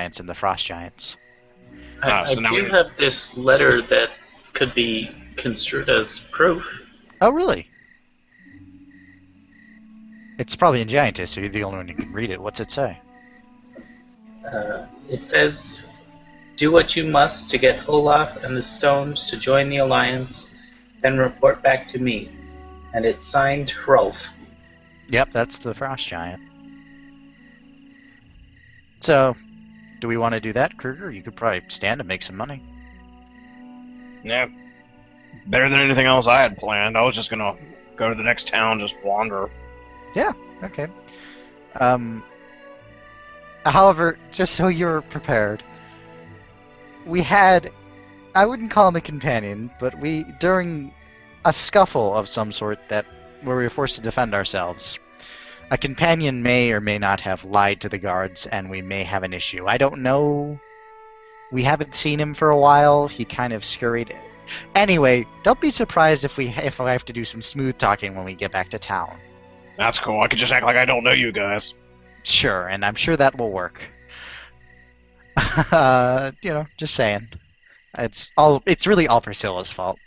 giants and the frost giants. I do have this letter that could be construed as proof. Oh, really? It's probably in Giantess, so you're the only one who can read it. What's it say? It says, "Do what you must to get Olaf and the Stones to join the Alliance, then report back to me." And it's signed Hrolf. Yep, that's the frost giant. So, do we want to do that, Kruger? You could probably stand to make some money. Yeah. Better than anything else I had planned. I was just gonna go to the next town, just wander. Yeah, okay. However, just so you're prepared, we had, I wouldn't call him a companion, but during a scuffle of some sort where we were forced to defend ourselves, a companion may or may not have lied to the guards, and we may have an issue. I don't know. We haven't seen him for a while. He kind of scurried. Anyway, don't be surprised if I have to do some smooth talking when we get back to town. That's cool. I could just act like I don't know you guys. Sure, and I'm sure that will work. Just saying. It's really all Priscilla's fault.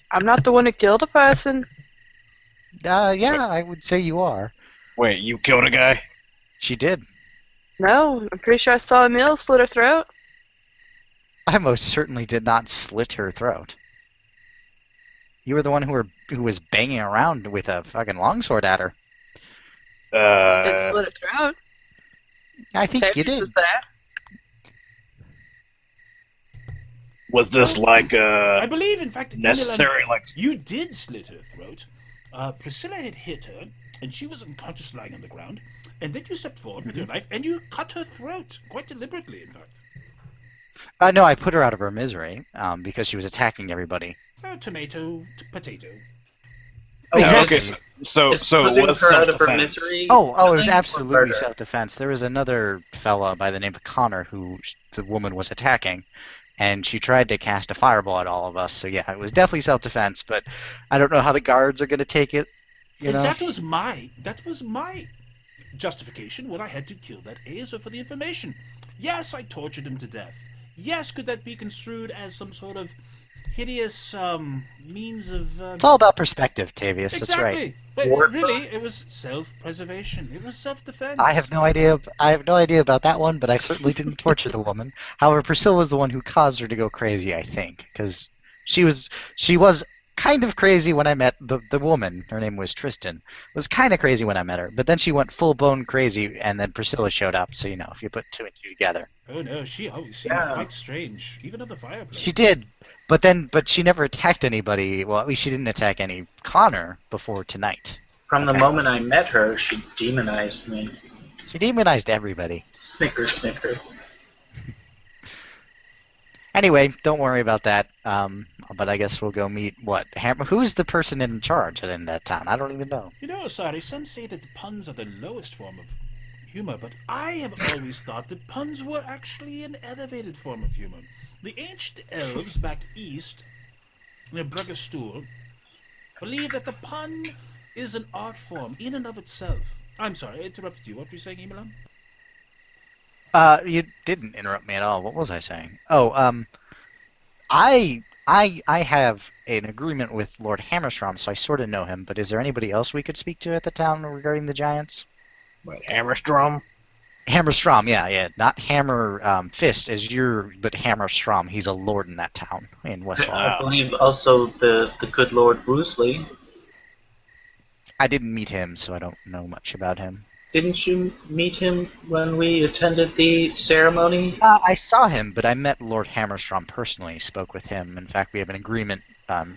I'm not the one who killed a person. Yeah, I would say you are. Wait, you killed a guy? She did. No, I'm pretty sure I saw Emil slit her throat. I most certainly did not slit her throat. You were the one who was banging around with a fucking longsword at her. It slit her throat. I think you did. Was there. Was this like I believe, in fact, necessary? Emily, you did slit her throat. Priscilla had hit her, and she was unconscious, lying on the ground. And then you stepped forward with your knife, and you cut her throat quite deliberately, in fact. No, I put her out of her misery because she was attacking everybody. Tomato, potato. Oh, exactly. Okay, so it was her out of her self-defense. misery. Oh, it was absolutely self-defense. There was another fella by the name of Connor who the woman was attacking, and she tried to cast a fireball at all of us. So yeah, it was definitely self-defense. But I don't know how the guards are going to take it. You know? That was my justification when I had to kill that Azer for the information. Yes, I tortured him to death. Yes, could that be construed as some sort of hideous means of... It's all about perspective, Tavius. Exactly. That's right. But really, it was self-preservation. It was self-defense. I have no idea about that one, but I certainly didn't torture the woman. However, Priscilla was the one who caused her to go crazy, I think, because she was kind of crazy when I met the woman. Her name was Tristan. Was kind of crazy when I met her, but then she went full-blown crazy, and then Priscilla showed up. So if you put two and two together. Oh no, she always seemed quite strange, even at the fireplace. She did, but she never attacked anybody. Well, at least she didn't attack any Connor before tonight. From the moment I met her, she demonized me. She demonized everybody. Snicker, snicker. Anyway, don't worry about that. But I guess we'll go meet who's the person in charge in that town? I don't even know. Sorry, some say that puns are the lowest form of humor, but I have always thought that puns were actually an elevated form of humor. The ancient elves back east, near Bruggerstool, believe that the pun is an art form in and of itself. I'm sorry, I interrupted you. What were you saying, Emilan? You didn't interrupt me at all. What was I saying? Oh, I have an agreement with Lord Hammerstrom, so I sort of know him. But is there anybody else we could speak to at the town regarding the giants? What, Hammerstrom? Hammerstrom, yeah, not Hammer Fist but Hammerstrom. He's a lord in that town in Westfall. I believe also the good Lord Woosley. I didn't meet him, so I don't know much about him. Didn't you meet him when we attended the ceremony? I saw him, but I met Lord Hammerstrom personally, spoke with him. In fact, we have an agreement,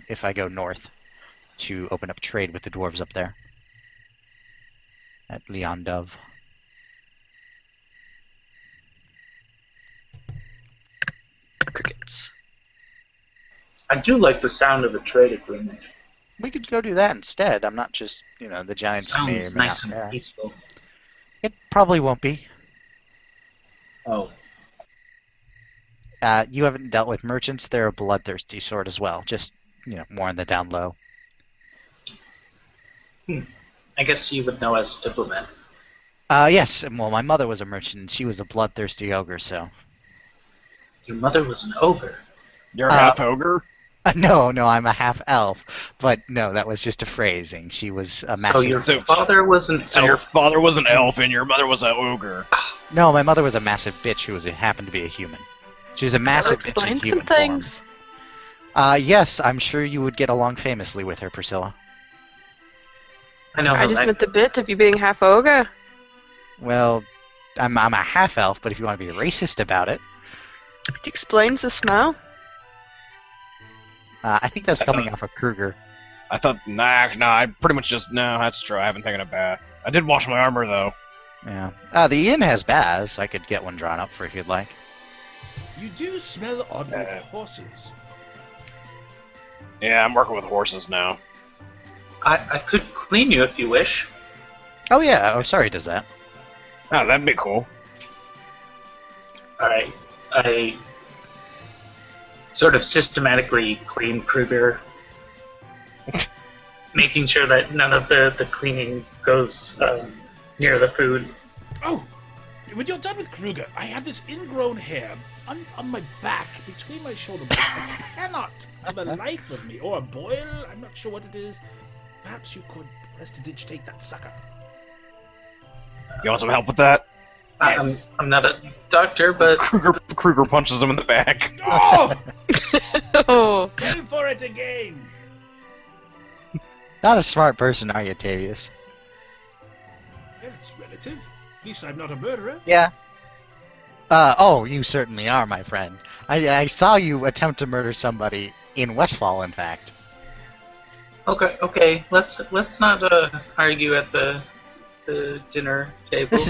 if I go north, to open up trade with the dwarves up there. At Leon Dove. Crickets. I do like the sound of a trade agreement. We could go do that instead. I'm not just, the giants may or Sounds may nice not and care. peaceful. It probably won't be. Oh. You haven't dealt with merchants. They're a bloodthirsty sort as well. Just, more on the down low. I guess you would know as a diplomat. Yes. Well, my mother was a merchant. And she was a bloodthirsty ogre, so. Your mother was an ogre. You're a half ogre? No, I'm a half elf. But no, that was just a phrasing. She was a So massive. your father was an So your elf. father was an elf and your mother was an ogre. No, my mother was a massive bitch who happened to be a human. She was a That'll massive bitch in explain some human things. form. Yes, I'm sure you would get along famously with her, Priscilla. I know I how just that meant the goes. bit of you being half ogre. Well, I'm a half elf, but if you want to be racist about it, It explains the smell. I think that's coming off of Kruger. I thought, nah, I pretty much just, no, that's true. I haven't taken a bath. I did wash my armor, though. Yeah. The inn has baths. I could get one drawn up for if you'd like. You do smell oddly of horses. Yeah, I'm working with horses now. I could clean you if you wish. Oh yeah. Oh, sorry. Does that? Oh, that'd be cool. Alright. I sort of systematically clean Kruger, making sure that none of the cleaning goes near the food. Oh, when you're done with Kruger, I have this ingrown hair on my back, between my shoulder blades. I cannot, for the life of me, or a boil, I'm not sure what it is. Perhaps you could prestidigitate that sucker. You want some help with that? Yes. I'm not a doctor, but Kruger punches him in the back. Oh, Oh, go for it again. Not a smart person, are you, Tavius? Yeah, it's relative. At least I'm not a murderer. Yeah. Oh, you certainly are, my friend. I saw you attempt to murder somebody in Westfall, in fact. okay. Let's not argue at the dinner table. This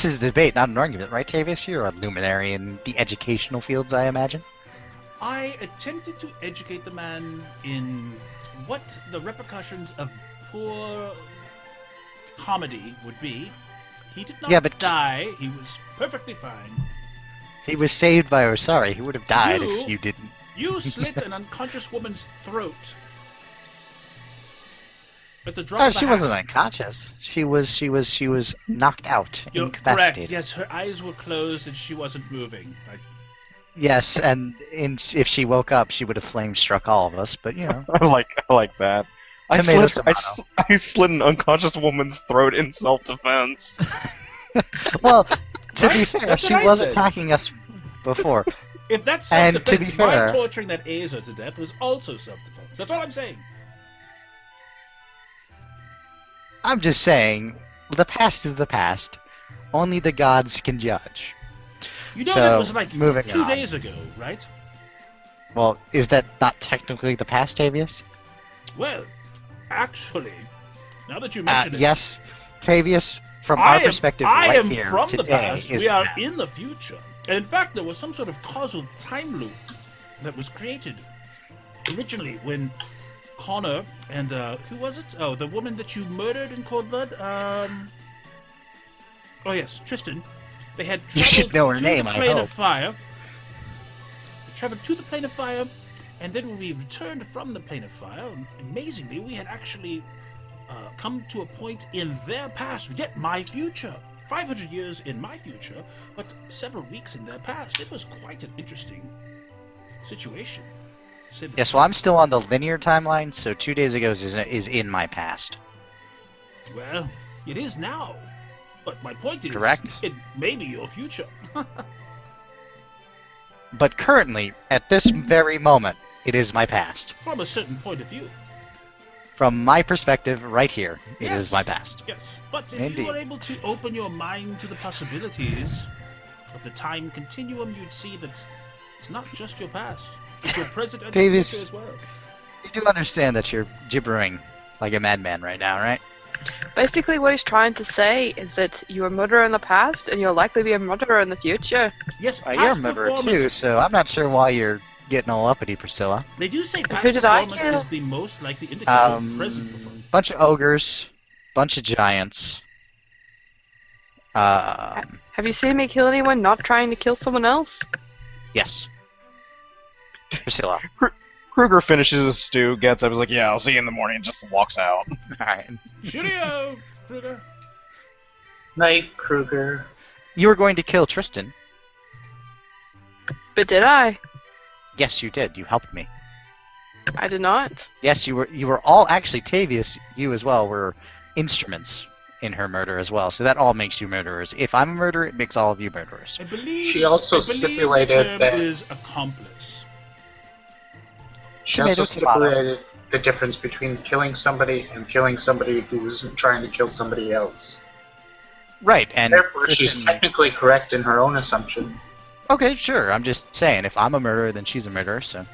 is a debate, not an argument, right, Tavius? You're a luminary in the educational fields, I imagine. I attempted to educate the man in what the repercussions of poor comedy would be. He did not Yeah, but- die. He was perfectly fine. He was saved by Osari. He would have died You- if you didn't. You slit an unconscious woman's throat. At the drop of a She hat. wasn't unconscious. She was knocked out, You're correct. incapacitated. Yes, her eyes were closed and she wasn't moving. Yes, and if she woke up, she would have flame struck all of us. But you know, I like that. Tomato, I slit an unconscious woman's throat in self-defense. well, to be Right? fair, That's she what I was said. attacking us before. If that's And to self-defense, be my fair- torturing that Aza to death was also self-defense. That's all I'm saying. I'm just saying, the past is the past. Only the gods can judge. You know So, that was like moving 2 on. days ago, right? Well, is that not technically the past, Tavius? Well, actually, now that you mention it, Yes, Tavius. From I our am, perspective, I right am here from today the past. is We are now. in the future. And in fact, there was some sort of causal time loop that was created originally when Connor and who was it? Oh, the woman that you murdered in cold blood. Oh yes, Tristan. They had You traveled should know her to name, the I plane hope. of fire. They traveled to the plane of fire, and then when we returned from the plane of fire, amazingly, we had actually come to a point in their past, yet my future. 500 years in my future, but several weeks in their past. It was quite an interesting situation. Yes, well, I'm still on the linear timeline, so 2 days ago is in my past. Well, it is now. But my point is, Correct. it may be your future. But currently, at this very moment, it is my past. From a certain point of view. From my perspective, right here, it is Yes. my past. Yes, but if Indeed. you were able to open your mind to the possibilities of the time continuum, you'd see that it's not just your past, it's your present and your Davis. future as well. You do understand that you're gibbering like a madman right now, right? basically what he's trying to say is that you're a murderer in the past and you'll likely be a murderer in the future. Yes, You're a past member too, performance. so I'm not sure why you're getting all uppity, Priscilla. They do say Who past did I performance kill? is the most likely indicator of present performance. Bunch of ogres, bunch of giants. Have you seen me kill anyone not trying to kill someone else? Yes. Priscilla. Kruger finishes his stew, gets up, is like, yeah, I'll see you in the morning, and just walks out. Alright. Cheerio, Kruger. Night, Kruger. You were going to kill Tristan. But did I? Yes, you did. You helped me. I did not. Yes, you were. You were all actually Tavius. You as well were instruments in her murder as well. So that all makes you murderers. If I'm a murderer, it makes all of you murderers. I believe She also I believe stipulated the term that- is accomplice. She Tomato, also tomato. stipulated the difference between killing somebody and killing somebody who wasn't trying to kill somebody else. Right, and Therefore, she's Tristan- technically correct in her own assumption. Okay, sure. I'm just saying, if I'm a murderer, then she's a murderer. So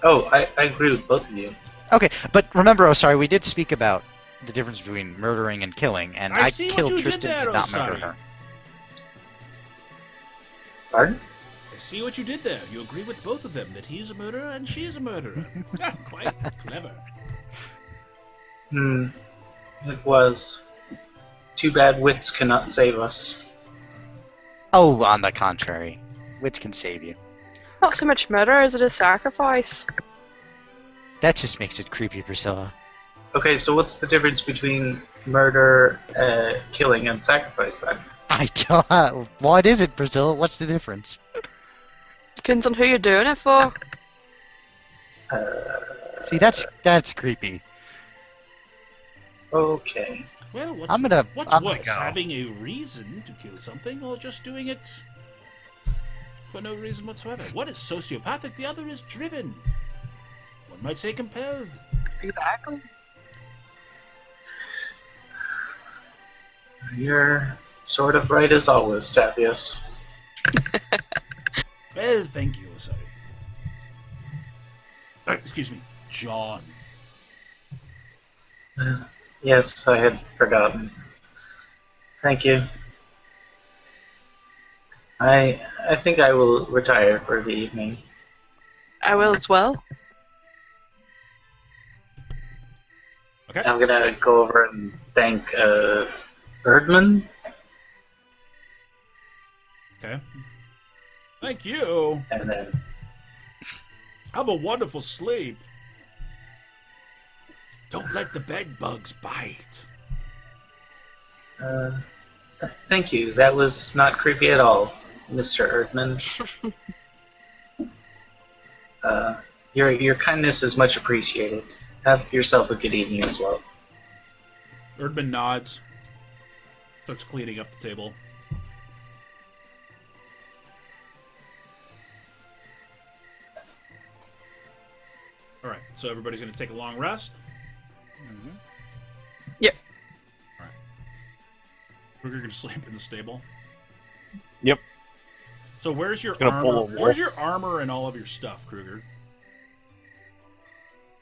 Oh, I agree with both of you. okay, but remember, Osari, we did speak about the difference between murdering and killing, and I I see what killed you did Tristan, there, did not murder Osari. her. Pardon? I see what you did there. You agree with both of them that he's a murderer and she's a murderer. Quite clever. It was. Too bad wits cannot save us. Oh, on the contrary, wits can save you. Not so much murder as it is sacrifice. That just makes it creepy, Priscilla. Okay, so what's the difference between murder, killing, and sacrifice then? I don't. What is it, Priscilla? What's the difference? Depends on who you're doing it for. See, that's creepy. Okay. Well, what's I'm gonna worse, go. having a reason to kill something or just doing it for no reason whatsoever? One is sociopathic, the other is driven. One might say compelled. Exactly. You're sort of right as always, Tavius. Well, thank you, Osari. Excuse me, John. Yes, I had forgotten. Thank you. I think I will retire for the evening. I will as well. Okay. I'm gonna go over and thank Erdman. Okay. Thank you. And then Have a wonderful sleep. Don't let the bed bugs bite. thank you. That was not creepy at all, Mr. Erdman. Your kindness is much appreciated. Have yourself a good evening as well. Erdman nods. Starts cleaning up the table. Alright, so everybody's going to take a long rest. Yep. Alright. We're going to sleep in the stable. Yep. So where's your Gonna pull a armor? wolf. Where's your armor and all of your stuff, Kruger?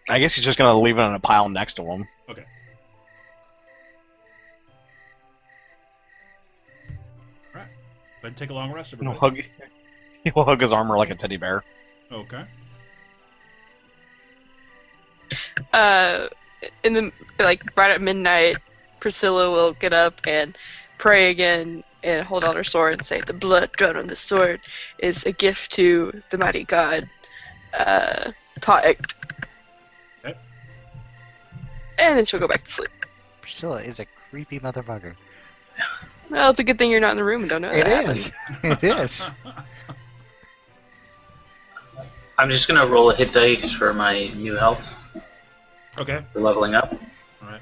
I guess he's just gonna leave it on a pile next to him. Okay. Alright. Then take a long rest, He'll everybody. hug, he'll hug his armor like a teddy bear. Okay. In the right at midnight, Priscilla will get up and pray again and hold on her sword and say, "The blood drawn on the sword is a gift to the mighty god, Ta'ikt." Okay. And then she'll go back to sleep. Priscilla is a creepy motherfucker. Well, it's a good thing you're not in the room and don't know It that is. happened. It is. I'm just gonna roll a hit dice for my new health Okay. for leveling up. Alright.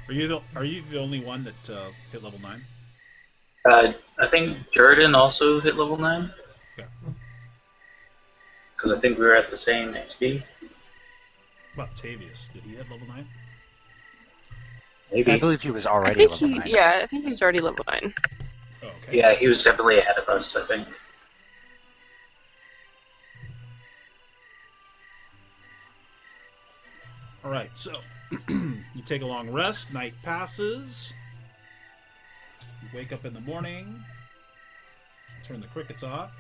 Are you the only one that hit level 9? I think Jordan also hit level 9. Okay. Because I think we were at the same XP. What about Tavius? Did he hit level 9? Maybe. I believe he was I already think level 9. I think he's already level 9. Oh, okay. Yeah, he was definitely ahead of us, I think. Alright, so you take a long rest, night passes. You wake up in the morning, turn the crickets off.